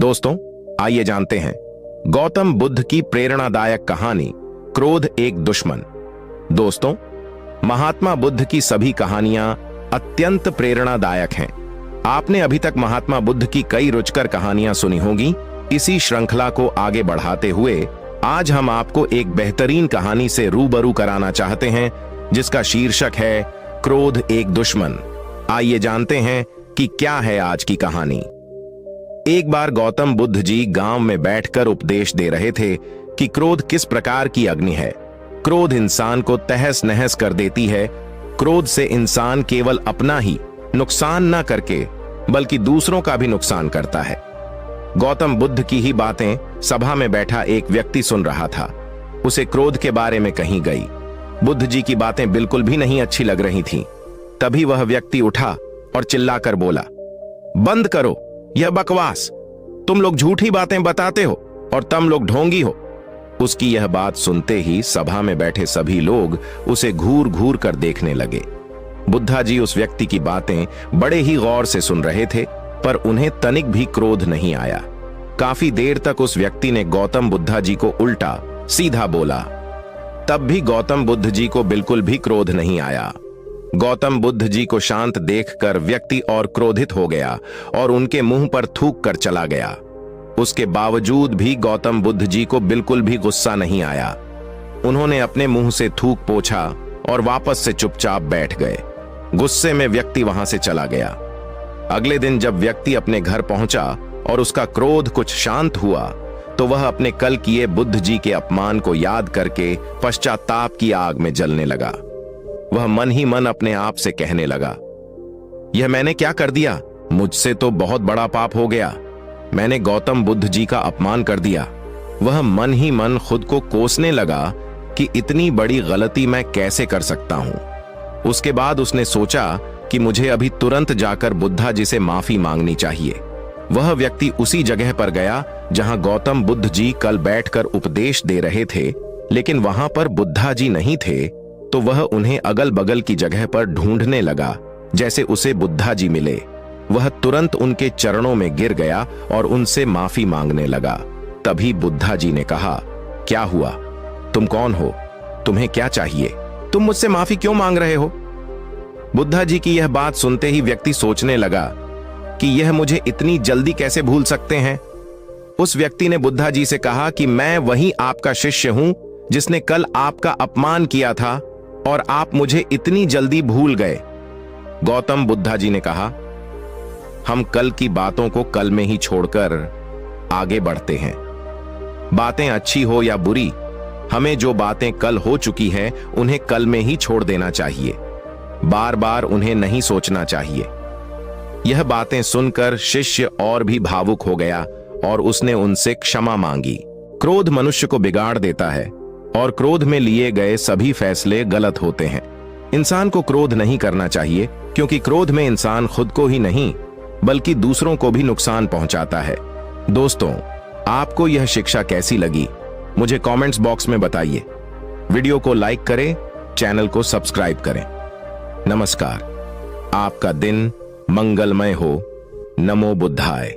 दोस्तों, आइए जानते हैं गौतम बुद्ध की प्रेरणादायक कहानी क्रोध एक दुश्मन। दोस्तों, महात्मा बुद्ध की सभी कहानियां अत्यंत प्रेरणादायक हैं। आपने अभी तक महात्मा बुद्ध की कई रुचिकर कहानियां सुनी होंगी। इसी श्रृंखला को आगे बढ़ाते हुए आज हम आपको एक बेहतरीन कहानी से रूबरू कराना चाहते हैं, जिसका शीर्षक है क्रोध एक दुश्मन। आइए जानते हैं कि क्या है आज की कहानी। एक बार गौतम बुद्ध जी गांव में बैठकर उपदेश दे रहे थे कि क्रोध किस प्रकार की अग्नि है। क्रोध इंसान को तहस नहस कर देती है। क्रोध से इंसान केवल अपना ही नुकसान न करके बल्कि दूसरों का भी नुकसान करता है। गौतम बुद्ध की ही बातें सभा में बैठा एक व्यक्ति सुन रहा था। उसे क्रोध के बारे में कही गई। बुद्ध जी की बातें बिल्कुल भी नहीं अच्छी लग रही थीं। तभी वह व्यक्ति उठा और चिल्लाकर बोला, बंद करो यह बकवास। तुम लोग झूठी बातें बताते हो और तुम लोग ढोंगी हो। उसकी यह बात सुनते ही सभा में बैठे सभी लोग उसे घूर घूर कर देखने लगे। बुद्धा जी उस व्यक्ति की बातें बड़े ही गौर से सुन रहे थे, पर उन्हें तनिक भी क्रोध नहीं आया। काफी देर तक उस व्यक्ति ने गौतम बुद्धा जी को उल्टा सीधा बोला, तब भी गौतम बुद्ध जी को बिल्कुल भी क्रोध नहीं आया। गौतम बुद्ध जी को शांत देखकर व्यक्ति और क्रोधित हो गया और उनके मुंह पर थूक कर चला गया। उसके बावजूद भी गौतम बुद्ध जी को बिल्कुल भी गुस्सा नहीं आया। उन्होंने अपने मुंह से थूक पोंछा और वापस से चुपचाप बैठ गए। गुस्से में व्यक्ति वहां से चला गया। अगले दिन जब व्यक्ति अपने घर पहुंचा और उसका क्रोध कुछ शांत हुआ, तो वह अपने कल किए बुद्ध जी के अपमान को याद करके पश्चाताप की आग में जलने लगा। वह मन ही मन अपने आप से कहने लगा, यह मैंने क्या कर दिया? मुझसे तो बहुत बड़ा पाप हो गया। मैंने गौतम बुद्ध जी का अपमान कर दिया। वह मन ही मन खुद को कोसने लगा कि इतनी बड़ी गलती मैं कैसे कर सकता हूं। उसके बाद उसने सोचा कि मुझे अभी तुरंत जाकर बुद्धा जी से माफी मांगनी चाहिए। वह व्यक्ति उसी जगह पर गया जहां गौतम बुद्ध जी कल बैठकर उपदेश दे रहे थे, लेकिन वहां पर बुद्धा जी नहीं थे। तो वह उन्हें अगल बगल की जगह पर ढूंढने लगा जैसे उसे बुद्धा जी मिले। वह तुरंत उनके चरणों में गिर गया और उनसे माफी मांगने लगा। तभी बुद्धा जी ने कहा, क्या हुआ? तुम कौन हो? तुम्हें क्या चाहिए? तुम मुझसे माफी क्यों मांग रहे हो? बुद्धा जी की यह बात सुनते ही व्यक्ति सोचने लगा कि यह मुझे इतनी जल्दी कैसे भूल सकते हैं। उस व्यक्ति ने बुद्धा जी से कहा कि मैं वही आपका शिष्य हूं जिसने कल आपका अपमान किया था और आप मुझे इतनी जल्दी भूल गए। गौतम बुद्धा जी ने कहा, हम कल की बातों को कल में ही छोड़कर आगे बढ़ते हैं। बातें अच्छी हो या बुरी, हमें जो बातें कल हो चुकी हैं उन्हें कल में ही छोड़ देना चाहिए। बार बार उन्हें नहीं सोचना चाहिए। यह बातें सुनकर शिष्य और भी भावुक हो गया और उसने उनसे क्षमा मांगी। क्रोध मनुष्य को बिगाड़ देता है और क्रोध में लिए गए सभी फैसले गलत होते हैं। इंसान को क्रोध नहीं करना चाहिए, क्योंकि क्रोध में इंसान खुद को ही नहीं बल्कि दूसरों को भी नुकसान पहुंचाता है। दोस्तों, आपको यह शिक्षा कैसी लगी? मुझे कमेंट्स बॉक्स में बताइए। वीडियो को लाइक करें, चैनल को सब्सक्राइब करें। नमस्कार। आपका दिन मंगलमय हो। नमो बुद्धाय।